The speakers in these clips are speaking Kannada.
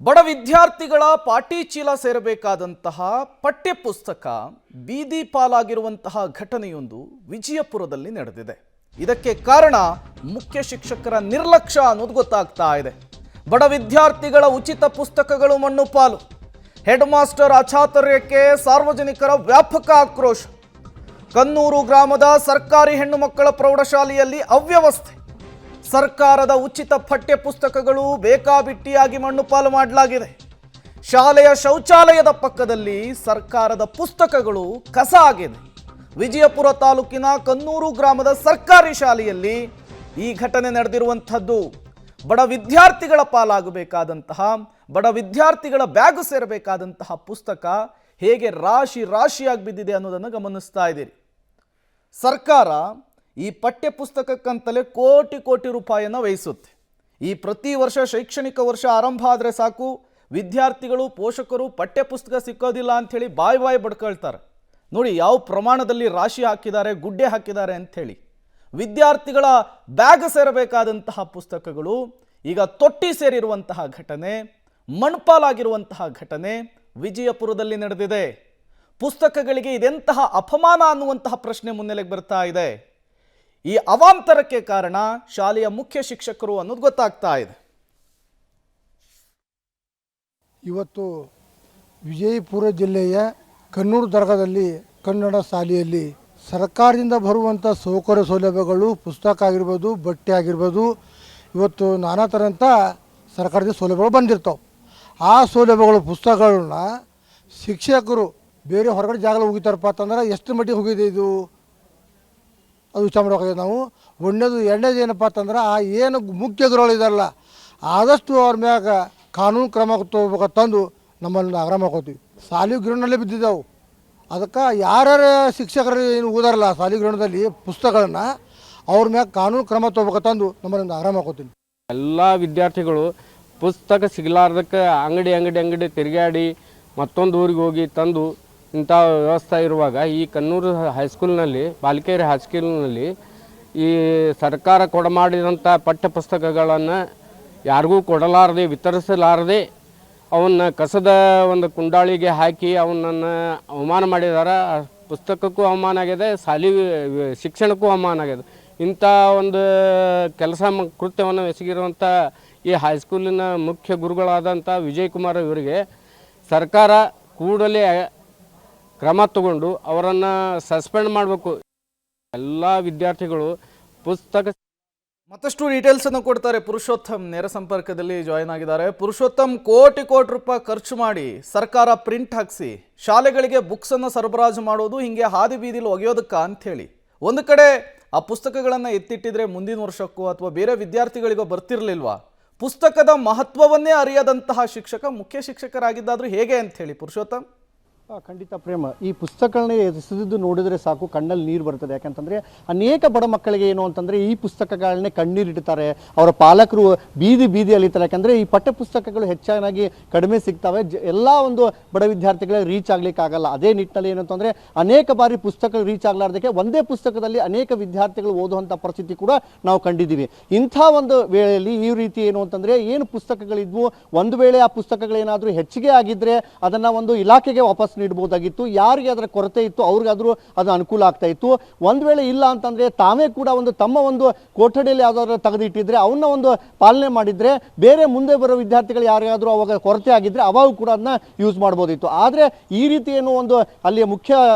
ಬಡ ವಿದ್ಯಾರ್ಥಿಗಳ ಪಾಟಿ ಚೀಲ ಸೇರಬೇಕಾದಂತಹ ಪಠ್ಯ ಪುಸ್ತಕ ಬೀದಿ ಪಾಲಾಗಿರುವಂತಹ ಘಟನೆಯೊಂದು ವಿಜಯಪುರದಲ್ಲಿ ನಡೆದಿದೆ. ಇದಕ್ಕೆ ಕಾರಣ ಮುಖ್ಯ ಶಿಕ್ಷಕರ ನಿರ್ಲಕ್ಷ್ಯ ಅನ್ನೋದು ಗೊತ್ತಾಗ್ತಾ ಇದೆ. ಬಡ ವಿದ್ಯಾರ್ಥಿಗಳ ಉಚಿತ ಪುಸ್ತಕಗಳು ಮಣ್ಣು ಪಾಲು. ಹೆಡ್ ಮಾಸ್ಟರ್ ಅಚಾತುರ್ಯಕ್ಕೆ ಸಾರ್ವಜನಿಕರ ವ್ಯಾಪಕ ಆಕ್ರೋಶ. ಕನ್ನೂರು ಗ್ರಾಮದ ಸರ್ಕಾರಿ ಹೆಣ್ಣು ಮಕ್ಕಳ ಪ್ರೌಢಶಾಲೆಯಲ್ಲಿ ಅವ್ಯವಸ್ಥೆ. ಸರ್ಕಾರದ ಉಚಿತ ಪಠ್ಯ ಪುಸ್ತಕಗಳು ಬೇಕಾಬಿಟ್ಟಿಯಾಗಿ ಮಣ್ಣು ಪಾಲು ಮಾಡಲಾಗಿದೆ. ಶಾಲೆಯ ಶೌಚಾಲಯದ ಪಕ್ಕದಲ್ಲಿ ಸರ್ಕಾರದ ಪುಸ್ತಕಗಳು ಕಸ ಆಗಿದೆ. ವಿಜಯಪುರ ತಾಲೂಕಿನ ಕನ್ನೂರು ಗ್ರಾಮದ ಸರ್ಕಾರಿ ಶಾಲೆಯಲ್ಲಿ ಈ ಘಟನೆ ನಡೆದಿರುವಂಥದ್ದು. ಬಡ ವಿದ್ಯಾರ್ಥಿಗಳ ಪಾಲಾಗಬೇಕಾದಂತಹ, ಬಡ ವಿದ್ಯಾರ್ಥಿಗಳ ಬ್ಯಾಗು ಸೇರಬೇಕಾದಂತಹ ಪುಸ್ತಕ ಹೇಗೆ ರಾಶಿಯಾಗಿ ಬಿದ್ದಿದೆ ಅನ್ನೋದನ್ನು ಗಮನಿಸ್ತಾ ಇದ್ದೀರಿ. ಸರ್ಕಾರ ಈ ಪಠ್ಯ ಪುಸ್ತಕಕ್ಕಂತಲೇ ಕೋಟಿ ರೂಪಾಯಿಯನ್ನು ವ್ಯಯಿಸುತ್ತೆ. ಈ ಪ್ರತಿ ವರ್ಷ ಶೈಕ್ಷಣಿಕ ವರ್ಷ ಆರಂಭ ಆದರೆ ಸಾಕು, ವಿದ್ಯಾರ್ಥಿಗಳು ಪೋಷಕರು ಪಠ್ಯ ಪುಸ್ತಕ ಸಿಕ್ಕೋದಿಲ್ಲ ಅಂಥೇಳಿ ಬಾಯಿ ಬಡ್ಕೊಳ್ತಾರೆ. ನೋಡಿ ಯಾವ ಪ್ರಮಾಣದಲ್ಲಿ ರಾಶಿ ಹಾಕಿದ್ದಾರೆ, ಗುಡ್ಡೆ ಹಾಕಿದ್ದಾರೆ ಅಂಥೇಳಿ. ವಿದ್ಯಾರ್ಥಿಗಳ ಬ್ಯಾಗ್ ಸೇರಬೇಕಾದಂತಹ ಪುಸ್ತಕಗಳು ಈಗ ತೊಟ್ಟಿ ಸೇರಿರುವಂತಹ ಘಟನೆ, ಮಣ್ಪಾಲಾಗಿರುವಂತಹ ಘಟನೆ ವಿಜಯಪುರದಲ್ಲಿ ನಡೆದಿದೆ. ಪುಸ್ತಕಗಳಿಗೆ ಇದೆಂತಹ ಅಪಮಾನ ಅನ್ನುವಂತಹ ಪ್ರಶ್ನೆ ಮುನ್ನೆಲೆಗೆ ಬರ್ತಾ ಇದೆ. ಈ ಅವಾಂತರಕ್ಕೆ ಕಾರಣ ಶಾಲೆಯ ಮುಖ್ಯ ಶಿಕ್ಷಕರು ಅನ್ನೋದು ಗೊತ್ತಾಗ್ತಾ ಇದೆ. ಇವತ್ತು ವಿಜಯಪುರ ಜಿಲ್ಲೆಯ ಕನ್ನೂರು ದರ್ಗದಲ್ಲಿ ಕನ್ನಡ ಶಾಲೆಯಲ್ಲಿ ಸರ್ಕಾರದಿಂದ ಬರುವಂಥ ಸೌಕರ್ಯ ಸೌಲಭ್ಯಗಳು, ಪುಸ್ತಕ ಆಗಿರ್ಬೋದು, ಬಟ್ಟೆ ಆಗಿರ್ಬೋದು, ಇವತ್ತು ನಾನಾ ಥರಂಥ ಸರ್ಕಾರದ ಸೌಲಭ್ಯಗಳು ಬಂದಿರ್ತಾವೆ. ಆ ಸೌಲಭ್ಯಗಳು, ಪುಸ್ತಕಗಳನ್ನ ಶಿಕ್ಷಕರು ಬೇರೆ ಹೊರಗಡೆ ಜಾಗದಲ್ಲಿ ಹೋಗಿತಾರಪ್ಪ ಅಂತಂದ್ರೆ ಎಷ್ಟು ಮಟ್ಟಿಗೆ ಹೋಗಿದೆ ಇದು ಅದು ವಿಚಾರ ಮಾಡಬೇಕಾಗಿದೆ ನಾವು. ಎರಡನೇದು ಏನಪ್ಪ ಅಂತಂದ್ರೆ ಆ ಏನು ಮುಖ್ಯ ಗುರುಗಳು ಇದಾರಲ್ಲ, ಆದಷ್ಟು ಅವ್ರ ಮ್ಯಾಗ ಕಾನೂನು ಕ್ರಮ ತೊಗೋಬೇಕಂತಂದು ನಮ್ಮಲ್ಲಿ ಆಗ್ರಹ ಮಾಡ್ಕೋತೀವಿ. ಶಾಲೆ ಗ್ರೌಂಡ್ನಲ್ಲೇ ಬಿದ್ದಿದ್ದಾವೆ. ಅದಕ್ಕೆ ಯಾರ್ಯಾರು ಶಿಕ್ಷಕರು ಏನು ಓದಾರಲ್ಲ ಶಾಲೆ ಗ್ರೌಂಡಲ್ಲಿ ಪುಸ್ತಕಗಳನ್ನು, ಅವ್ರ ಮ್ಯಾಗ ಕಾನೂನು ಕ್ರಮ ತೊಗೋಬೇಕಂತಂದು ನಮ್ಮಲ್ಲಿ ಆಗ್ರಹ ಮಾಡ್ಕೋತೀನಿ. ಎಲ್ಲ ವಿದ್ಯಾರ್ಥಿಗಳು ಪುಸ್ತಕ ಸಿಗಲಾರ್ದಕ್ಕೆ ಅಂಗಡಿ ತಿರುಗಾಡಿ ಮತ್ತೊಂದು ಊರಿಗೆ ಹೋಗಿ ತಂದು ಇಂಥ ವ್ಯವಸ್ಥೆ ಇರುವಾಗ ಈ ಕನ್ನೂರು ಹೈಸ್ಕೂಲ್ನಲ್ಲಿ, ಬಾಲಿಕೆರೆ ಹೈಸ್ಕೂಲ್ನಲ್ಲಿ ಈ ಸರ್ಕಾರ ಕೊಡಮಾಡಿದಂಥ ಪಠ್ಯ ಪುಸ್ತಕಗಳನ್ನು ಯಾರಿಗೂ ಕೊಡಲಾರದೆ, ವಿತರಿಸಲಾರದೆ ಅವನ್ನ ಕಸದ ಒಂದು ಕುಂಡಾಳಿಗೆ ಹಾಕಿ ಅವನನ್ನು ಅವಮಾನ ಮಾಡಿದ್ದಾರೆ. ಪುಸ್ತಕಕ್ಕೂ ಅವಮಾನ ಆಗಿದೆ, ಶಿಕ್ಷಣಕ್ಕೂ ಅವಮಾನ ಆಗಿದೆ. ಇಂಥ ಒಂದು ಕೃತ್ಯವನ್ನು ಎಸಗಿರುವಂಥ ಈ ಹೈಸ್ಕೂಲಿನ ಮುಖ್ಯ ಗುರುಗಳಾದಂಥ ವಿಜಯ್ ಕುಮಾರ್ ಇವರಿಗೆ ಸರ್ಕಾರ ಕೂಡಲೇ ಕ್ರಮ ತಗೊಂಡು ಅವರನ್ನು ಸಸ್ಪೆಂಡ್ ಮಾಡಬೇಕು. ಎಲ್ಲ ವಿದ್ಯಾರ್ಥಿಗಳು ಪುಸ್ತಕ ಮತ್ತಷ್ಟು ಡೀಟೇಲ್ಸ್ ಅನ್ನು ಕೊಡ್ತಾರೆ. ಪುರುಷೋತ್ತಮ್ ನೇರ ಸಂಪರ್ಕದಲ್ಲಿ ಜಾಯಿನ್ ಆಗಿದ್ದಾರೆ. ಪುರುಷೋತ್ತಮ್, ಕೋಟಿ ರೂಪಾಯಿ ಖರ್ಚು ಮಾಡಿ ಸರ್ಕಾರ ಪ್ರಿಂಟ್ ಹಾಕಿಸಿ ಶಾಲೆಗಳಿಗೆ ಬುಕ್ಸ್ ಅನ್ನು ಸರಬರಾಜು ಮಾಡೋದು ಹಿಂಗೆ ಹಾದಿ ಬೀದಿಲಿ ಒಗೆಯೋದಕ್ಕ ಅಂಥೇಳಿ ಒಂದು ಕಡೆ ಆ ಪುಸ್ತಕಗಳನ್ನು ಎತ್ತಿಟ್ಟಿದ್ರೆ ಮುಂದಿನ ವರ್ಷಕ್ಕೋ ಅಥವಾ ಬೇರೆ ವಿದ್ಯಾರ್ಥಿಗಳಿಗೋ ಬರ್ತಿರ್ಲಿಲ್ವಾ? ಪುಸ್ತಕದ ಮಹತ್ವವನ್ನೇ ಅರಿಯದಂತಹ ಶಿಕ್ಷಕ ಮುಖ್ಯ ಶಿಕ್ಷಕರಾಗಿದ್ದಾದ್ರೂ ಹೇಗೆ ಅಂಥೇಳಿ ಪುರುಷೋತ್ತಮ್? ಖಂಡಿತ ಪ್ರೇಮ, ಈ ಪುಸ್ತಕಗಳನ್ನ ಎಸೆದಿದ್ದು ನೋಡಿದರೆ ಸಾಕು ಕಣ್ಣಲ್ಲಿ ನೀರು ಬರ್ತದೆ. ಯಾಕಂತಂದರೆ ಅನೇಕ ಬಡ ಮಕ್ಕಳಿಗೆ ಏನು ಅಂತಂದರೆ ಈ ಪುಸ್ತಕಗಳನ್ನೇ ಕಣ್ಣೀರಿಡ್ತಾರೆ, ಅವರ ಪಾಲಕರು ಬೀದಿ ಅಲಿತಾರೆ. ಯಾಕಂದರೆ ಈ ಪಠ್ಯ ಪುಸ್ತಕಗಳು ಹೆಚ್ಚಾಗಿ ಕಡಿಮೆ ಸಿಗ್ತವೆ, ಎಲ್ಲ ಒಂದು ಬಡ ವಿದ್ಯಾರ್ಥಿಗಳಿಗೆ ರೀಚ್ ಆಗಲಿಕ್ಕಾಗಲ್ಲ. ಅದೇ ನಿಟ್ಟಿನಲ್ಲಿ ಏನಂತಂದರೆ ಅನೇಕ ಬಾರಿ ಪುಸ್ತಕ ರೀಚ್ ಆಗಲಾರ್ದಕ್ಕೆ ಒಂದೇ ಪುಸ್ತಕದಲ್ಲಿ ಅನೇಕ ವಿದ್ಯಾರ್ಥಿಗಳು ಓದುವಂಥ ಪರಿಸ್ಥಿತಿ ಕೂಡ ನಾವು ಕಂಡಿದ್ದೀವಿ. ಇಂಥ ಒಂದು ವೇಳೆಯಲ್ಲಿ ಈ ರೀತಿ ಏನು ಅಂತಂದರೆ ಏನು ಪುಸ್ತಕಗಳಿದ್ವು, ಒಂದು ವೇಳೆ ಆ ಪುಸ್ತಕಗಳೇನಾದರೂ ಹೆಚ್ಚಿಗೆ ಆಗಿದ್ದರೆ ಅದನ್ನು ಒಂದು ಇಲಾಖೆಗೆ ವಾಪಸ್ ನೀಡಬಹುದಾಗಿತ್ತು. ಯಾರಿಗೆ ಅದರ ಕೊರತೆ ಇತ್ತು ಅವ್ರಿಗಾದ್ರೂ ಅದು ಅನುಕೂಲ ಆಗ್ತಾ ಇತ್ತು. ಒಂದು ವೇಳೆ ಇಲ್ಲ ಅಂತಂದ್ರೆ ತಾವೇ ಕೂಡ ತಮ್ಮ ಒಂದು ಕೊಠಡಿಯಲ್ಲಿ ಯಾವ್ದಾದ್ರು ತೆಗೆದಿಟ್ಟಿದ್ರೆ ಅವನ್ನ ಒಂದು ಪಾಲನೆ ಮಾಡಿದ್ರೆ ಬೇರೆ ಮುಂದೆ ಬರೋ ವಿದ್ಯಾರ್ಥಿಗಳು ಯಾರಿಗಾದ್ರೂ ಅವಾಗ ಕೊರತೆ ಆಗಿದ್ರೆ ಅವಾಗ ಕೂಡ ಅದನ್ನ ಯೂಸ್ ಮಾಡ್ಬೋದಿತ್ತು. ಆದ್ರೆ ಈ ರೀತಿ ಏನು ಒಂದು ಅಲ್ಲಿಯ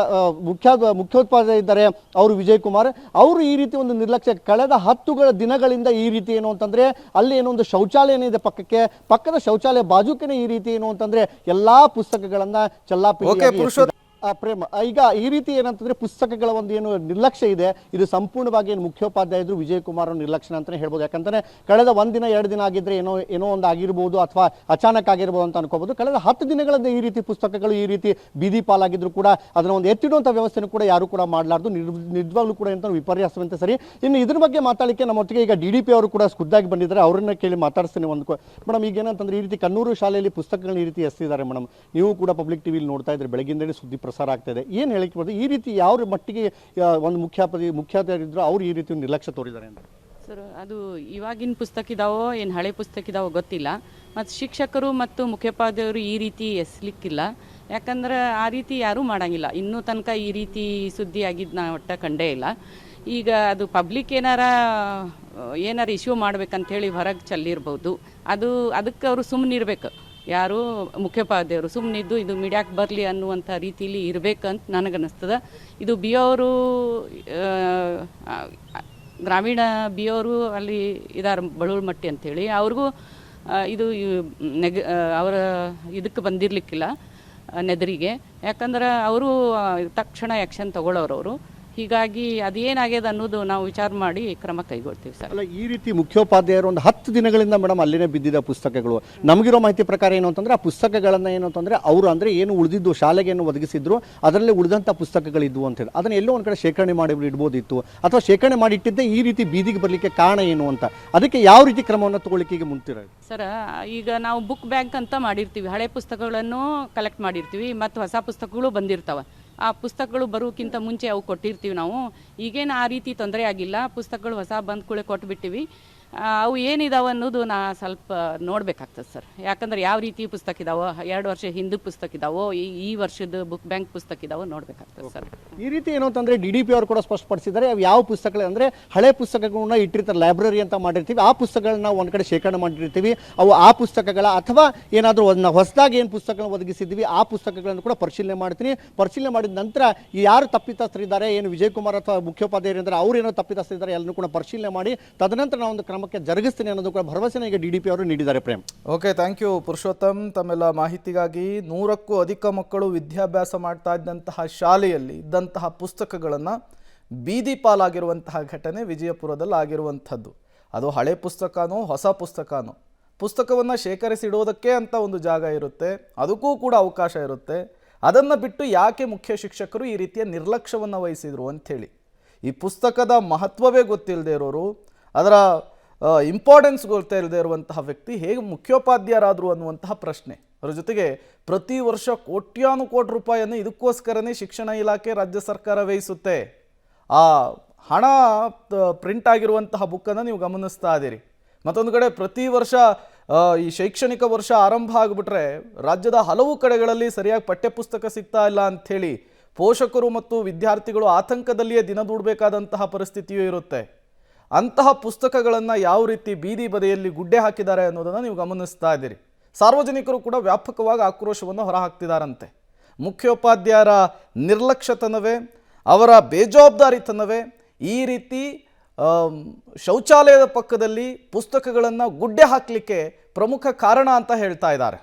ಮುಖ್ಯೋತ್ಪಾದಕ ಇದ್ದಾರೆ ಅವರು ವಿಜಯ್ ಕುಮಾರ್, ಅವರು ಈ ರೀತಿ ಒಂದು ನಿರ್ಲಕ್ಷ್ಯ ಕಳೆದ 10 ದಿನಗಳಿಂದ ಈ ರೀತಿ ಏನು ಅಂತಂದ್ರೆ ಅಲ್ಲಿ ಏನೋ ಒಂದು ಶೌಚಾಲಯ ಇದೆ, ಪಕ್ಕದ ಶೌಚಾಲಯ ಬಾಜುಕೇನೆ ಈ ರೀತಿ ಏನು ಅಂತಂದ್ರೆ ಎಲ್ಲಾ ಪುಸ್ತಕಗಳನ್ನ ಚಲ್ಲಾಪಿ ಪ್ರೇಮ. ಈಗ ಈ ರೀತಿ ಏನಂತಂದ್ರೆ ಪುಸ್ತಕಗಳ ಒಂದು ಏನು ನಿರ್ಲಕ್ಷ್ಯ ಇದೆ, ಇದು ಸಂಪೂರ್ಣವಾಗಿ ಏನು ಮುಖ್ಯೋಪಾಧ್ಯಾಯರು ವಿಜಯ್ ಕುಮಾರ್ ನಿರ್ಲಕ್ಷ್ಯ ಅಂತಾನೆ ಹೇಳ್ಬೋದು. ಯಾಕಂದ್ರೆ ಕಳೆದ 1 ದಿನ 2 ದಿನ ಆಗಿದ್ರೆ ಏನೋ ಒಂದು ಆಗಿರ್ಬೋದು ಅಥವಾ ಅಚಾನಕ್ ಆಗಿರ್ಬೋದು ಅಂತ ಅನ್ಕೋಬಹುದು. ಕಳೆದ 10 ದಿನಗಳಿಂದ ಈ ರೀತಿ ಪುಸ್ತಕಗಳು ಈ ರೀತಿ ಬೀದಿ ಪಾಲಾಗಿದ್ರು ಕೂಡ ಅದನ್ನ ಒಂದು ಎತ್ತಿಡುವಂತ ವ್ಯವಸ್ಥೆನೂ ಕೂಡ ಯಾರು ಕೂಡ ಮಾಡಲಾರ್ದು ನಿಜವಾಗ್ಲೂ ಕೂಡ ಅಂತ ವಿಪರ್ಯಾಸವಂತೆ. ಸರಿ, ಇನ್ನು ಇದ್ರ ಬಗ್ಗೆ ಮಾತಾಡಲಿಕ್ಕೆ ನಮ್ಮೊಟ್ಟಿಗೆ ಈಗ DDP ಅವರು ಕೂಡ ಖುದ್ದಾಗಿ ಬಂದಿದ್ದಾರೆ, ಅವ್ರನ್ನ ಕೇಳಿ ಮಾತಾಡ್ತೀನಿ. ಮೇಡಮ್, ಈಗ ಏನಂತಂದ್ರೆ ಈ ರೀತಿ ಕನ್ನೂರು ಶಾಲೆಯಲ್ಲಿ ಪುಸ್ತಕಗಳನ್ನ ಈ ರೀತಿ ಎಸ್ತಿದ್ದಾರೆ ಮೇಡಮ್, ನೀವು ಕೂಡ ಪಬ್ಲಿಕ್ ಟಿವಿಲಿ ನೋಡ್ತಾ ಇದ್ರೆ ಬೆಳಗಿಂದನೇ ಸುದ್ದಿ ಪ್ರಸಾರ ಆಗ್ತಾ ಇದೆ. ಏನು ಹೇಳಿಕೆ ಈ ರೀತಿ ಯಾವ ಮಟ್ಟಿಗೆ ಒಂದು ಮುಖ್ಯಾಧಿಕಾರಿದ್ರು ಅವ್ರು ಈ ರೀತಿ ನಿರ್ಲಕ್ಷ್ಯ ತೋರಿದ್ದಾರೆ ಅಂತ? ಸರ್ ಅದು ಇವಾಗಿನ ಪುಸ್ತಕ ಇದಾವೋ ಏನು ಹಳೆ ಪುಸ್ತಕ ಇದಾವೋ ಗೊತ್ತಿಲ್ಲ. ಮತ್ತು ಶಿಕ್ಷಕರು ಮತ್ತು ಮುಖ್ಯೋಪಾಧ್ಯಾಯರು ಈ ರೀತಿ ಎಸ್ಲಿಕ್ಕಿಲ್ಲ. ಯಾಕಂದ್ರೆ ಆ ರೀತಿ ಯಾರೂ ಮಾಡೋಂಗಿಲ್ಲ. ಇನ್ನೂ ತನಕ ಈ ರೀತಿ ಸುದ್ದಿ ಆಗಿದ್ದು ನಾ ಒಟ್ಟ ಕಂಡೇ ಇಲ್ಲ. ಈಗ ಅದು ಪಬ್ಲಿಕ್ ಏನಾರ ಇಶ್ಯೂ ಮಾಡ್ಬೇಕಂಥೇಳಿ ಹೊರಗೆ ಚೆಲ್ಲಿರ್ಬೋದು. ಅದಕ್ಕೆ ಅವರು ಸುಮ್ಮನಿರ್ಬೇಕು, ಯಾರು ಮುಖ್ಯೋಪಾಧ್ಯಾಯರು ಸುಮ್ಮನಿದ್ದು ಇದು ಮೀಡಿಯಾಕ್ಕೆ ಬರಲಿ ಅನ್ನುವಂಥ ರೀತಿಲಿ ಇರಬೇಕಂತ ನನಗನ್ನಿಸ್ತದೆ. ಇದು ಬಿ ಅವರು ಗ್ರಾಮೀಣ ಬಿ ಅವರು ಅಲ್ಲಿ ಇದಾರ ಬಳೂಳ್ಮಟ್ಟಿ ಅಂಥೇಳಿ ಅವ್ರಿಗೂ ಇದು ಅವರ ಇದಕ್ಕೆ ಬಂದಿರಲಿಕ್ಕಿಲ್ಲ ನೆದರಿಗೆ. ಯಾಕಂದ್ರೆ ಅವರು ತಕ್ಷಣ ಆ್ಯಕ್ಷನ್ ತಗೊಳ್ಳೋರವರು. ಹೀಗಾಗಿ ಅದೇನಾಗ್ಯದ ಅನ್ನೋದು ನಾವು ವಿಚಾರ ಮಾಡಿ ಕ್ರಮ ಕೈಗೊಳ್ತೀವಿ ಸರ್. ಅಲ್ಲ, ಈ ರೀತಿ ಮುಖ್ಯೋಪಾಧ್ಯಾಯರು ಒಂದು 10 ದಿನಗಳಿಂದ ಮೇಡಮ್ ಅಲ್ಲಿನೇ ಬಿದ್ದಿದ್ದ ಪುಸ್ತಕಗಳು. ನಮಗಿರೋ ಮಾಹಿತಿ ಪ್ರಕಾರ ಏನು ಅಂತಂದರೆ ಆ ಪುಸ್ತಕಗಳನ್ನು ಏನು ಅಂತಂದರೆ ಅವರು ಅಂದರೆ ಏನು ಉಳಿದಿದ್ದು ಶಾಲೆಗೆ ಏನು ಒದಗಿಸಿದ್ರು ಅದರಲ್ಲಿ ಉಳಿದಂಥ ಪುಸ್ತಕಗಳಿದ್ವು ಅಂತೇಳಿ ಅದನ್ನು ಎಲ್ಲೋ ಒಂದು ಕಡೆ ಶೇಖರಣೆ ಮಾಡಿ ಇಡ್ಬೋದಿತ್ತು, ಅಥವಾ ಶೇಖರಣೆ ಮಾಡಿಟ್ಟಿದ್ದೆ ಈ ರೀತಿ ಬೀದಿಗೆ ಬರಲಿಕ್ಕೆ ಕಾರಣ ಏನು ಅಂತ. ಅದಕ್ಕೆ ಯಾವ ರೀತಿ ಕ್ರಮವನ್ನು ತಗೊಳ್ಳಿಕ್ಕೆ ಈಗ ಮುಂತಿರ ಸರ್? ಈಗ ನಾವು ಬುಕ್ ಬ್ಯಾಂಕ್ ಅಂತ ಮಾಡಿರ್ತೀವಿ, ಹಳೆ ಪುಸ್ತಕಗಳನ್ನು ಕಲೆಕ್ಟ್ ಮಾಡಿರ್ತೀವಿ ಮತ್ತು ಹೊಸ ಪುಸ್ತಕಗಳು ಬಂದಿರ್ತಾವೆ. ಆ ಪುಸ್ತಕಗಳು ಬರೋಕ್ಕಿಂತ ಮುಂಚೆ ಅವು ಕೊಟ್ಟಿರ್ತೀವಿ ನಾವು. ಈಗೇನು ಆ ರೀತಿ ತೊಂದರೆ ಆಗಿಲ್ಲ. ಪುಸ್ತಕಗಳು ಹೊಸ ಬಂದ ಕೂಡಲೇ ಕೊಟ್ಬಿಟ್ಟಿವಿ. ಅವು ಏನಿದಾವೆ ಅನ್ನೋದು ನಾ ಸ್ವಲ್ಪ ನೋಡಬೇಕಾಗ್ತದೆ ಸರ್. ಯಾಕಂದ್ರೆ ಯಾವ ರೀತಿ ಪುಸ್ತಕ ಇದಾವೋ, 2 ವರ್ಷ ಹಿಂದೆ ಪುಸ್ತಕ ಇದಾವೋ, ಈ ವರ್ಷದ ಬುಕ್ ಬ್ಯಾಂಕ್ ಪುಸ್ತಕ ಇದಾವೋ ನೋಡಬೇಕಾಗ್ತದೆ ಸರ್. ಈ ರೀತಿ ಏನು ಅಂತಂದರೆ DDP ಅವರು ಕೂಡ ಸ್ಪಷ್ಟಪಡಿಸಿದ್ದಾರೆ. ಅವು ಯಾವ ಪುಸ್ತಕಗಳು ಅಂದರೆ ಹಳೆ ಪುಸ್ತಕಗಳನ್ನ ಇಟ್ಟಿರ್ತಾರೆ, ಲೈಬ್ರರಿ ಅಂತ ಮಾಡಿರ್ತೀವಿ, ಆ ಪುಸ್ತಕಗಳನ್ನ ನಾವು ಒಂದು ಕಡೆ ಶೇಖರಣೆ ಮಾಡಿರ್ತೀವಿ. ಅವು ಆ ಪುಸ್ತಕಗಳ ಅಥವಾ ಏನಾದರೂ ಹೊಸದಾಗಿ ಏನು ಪುಸ್ತಕಗಳನ್ನ ಒದಗಿಸಿದ್ವಿ ಆ ಪುಸ್ತಕಗಳನ್ನು ಕೂಡ ಪರಿಶೀಲನೆ ಮಾಡ್ತೀನಿ. ಪರಿಶೀಲನೆ ಮಾಡಿದ ನಂತರ ಯಾರು ತಪ್ಪಿತಸ್ಥರಿದ್ದಾರೆ, ಏನು ವಿಜಯಕುಮಾರ್ ಅಥವಾ ಮುಖ್ಯೋಪಾಧ್ಯಾಯರು ಅಂದರೆ ಅವ್ರು ಏನೋ ತಪ್ಪಿತಸ್ಥರಿದ್ದಾರೆ ಎಲ್ಲನೂ ಕೂಡ ಪರಿಶೀಲನೆ ಮಾಡಿ ತದನಂತರ ನಾವು ಒಂದು ಕ್ರಮಕ್ಕೆ ಜರುಗಿಸ್ತೀನಿ ಅನ್ನೋದು ಕೂಡ ಭರವಸೆನ ಈಗ DDP ಅವರು ನೀಡಿದ್ದಾರೆ. Prem, okay, thank you Purushottam. ತಮ್ಮೆಲ್ಲ ಮಾಹಿತಿಗಾಗಿ 100ಕ್ಕೂ ಅಧಿಕ ಮಕ್ಕಳು ವಿದ್ಯಾಭ್ಯಾಸ ಮಾಡ್ತಾ ಇದ್ದಂತಹ ಶಾಲೆಯಲ್ಲಿ ಇದ್ದಂತಹ ಪುಸ್ತಕಗಳನ್ನು ಬೀದಿ ಪಾಲಾಗಿರುವಂತಹ ಘಟನೆ ವಿಜಯಪುರದಲ್ಲಿ ಆಗಿರುವಂಥದ್ದು. ಅದು ಹಳೆ ಪುಸ್ತಕನೋ ಹೊಸ ಪುಸ್ತಕನೋ, ಪುಸ್ತಕವನ್ನು ಶೇಖರಿಸಿಡೋದಕ್ಕೆ ಅಂತ ಒಂದು ಜಾಗ ಇರುತ್ತೆ, ಅದಕ್ಕೂ ಕೂಡ ಅವಕಾಶ ಇರುತ್ತೆ. ಅದನ್ನು ಬಿಟ್ಟು ಯಾಕೆ ಮುಖ್ಯ ಶಿಕ್ಷಕರು ಈ ರೀತಿಯ ನಿರ್ಲಕ್ಷ್ಯವನ್ನು ವಹಿಸಿದರು ಅಂಥೇಳಿ, ಈ ಪುಸ್ತಕದ ಮಹತ್ವವೇ ಗೊತ್ತಿಲ್ಲದೆ ಇರೋರು, ಅದರ ಇಂಪಾರ್ಟೆನ್ಸ್ ಗೊತ್ತಿಲ್ಲದೆ ಇರುವಂತಹ ವ್ಯಕ್ತಿ ಹೇಗೆ ಮುಖ್ಯೋಪಾಧ್ಯಾಯರಾದರು ಅನ್ನುವಂತಹ ಪ್ರಶ್ನೆ. ಅದರ ಜೊತೆಗೆ ಪ್ರತಿ ವರ್ಷ ಕೋಟ್ಯಾನುಕೋಟಿ ರೂಪಾಯಿಯನ್ನು ಇದಕ್ಕೋಸ್ಕರನೇ ಶಿಕ್ಷಣ ಇಲಾಖೆ, ರಾಜ್ಯ ಸರ್ಕಾರ ವ್ಯಯಿಸುತ್ತೆ. ಆ ಹಣ ಪ್ರಿಂಟ್ ಆಗಿರುವಂತಹ ಬುಕ್ಕನ್ನು ನೀವು ಗಮನಿಸ್ತಾ ಇದ್ದೀರಿ. ಮತ್ತೊಂದು ಕಡೆ ಪ್ರತಿ ವರ್ಷ ಈ ಶೈಕ್ಷಣಿಕ ವರ್ಷ ಆರಂಭ ಆಗಿಬಿಟ್ರೆ ರಾಜ್ಯದ ಹಲವು ಕಡೆಗಳಲ್ಲಿ ಸರಿಯಾಗಿ ಪಠ್ಯಪುಸ್ತಕ ಸಿಗ್ತಾ ಇಲ್ಲ ಅಂಥೇಳಿ ಪೋಷಕರು ಮತ್ತು ವಿದ್ಯಾರ್ಥಿಗಳು ಆತಂಕದಲ್ಲಿಯೇ ದಿನ ದೂಡಬೇಕಾದಂತಹ ಪರಿಸ್ಥಿತಿಯೂ ಇರುತ್ತೆ. ಅಂತಹ ಪುಸ್ತಕಗಳನ್ನು ಯಾವ ರೀತಿ ಬೀದಿ ಬದಿಯಲ್ಲಿ ಗುಡ್ಡೆ ಹಾಕಿದ್ದಾರೆ ಅನ್ನೋದನ್ನು ನೀವು ಗಮನಿಸ್ತಾ ಇದ್ದೀರಿ. ಸಾರ್ವಜನಿಕರು ಕೂಡ ವ್ಯಾಪಕವಾಗಿ ಆಕ್ರೋಶವನ್ನು ಹೊರಹಾಕ್ತಿದ್ದಾರಂತೆ. ಮುಖ್ಯೋಪಾಧ್ಯಾಯರ ನಿರ್ಲಕ್ಷ್ಯತನವೇ, ಅವರ ಬೇಜವಾಬ್ದಾರಿತನವೇ ಈ ರೀತಿ ಶೌಚಾಲಯದ ಪಕ್ಕದಲ್ಲಿ ಪುಸ್ತಕಗಳನ್ನು ಗುಡ್ಡೆ ಹಾಕಲಿಕ್ಕೆ ಪ್ರಮುಖ ಕಾರಣ ಅಂತ ಹೇಳ್ತಾ ಇದ್ದಾರೆ.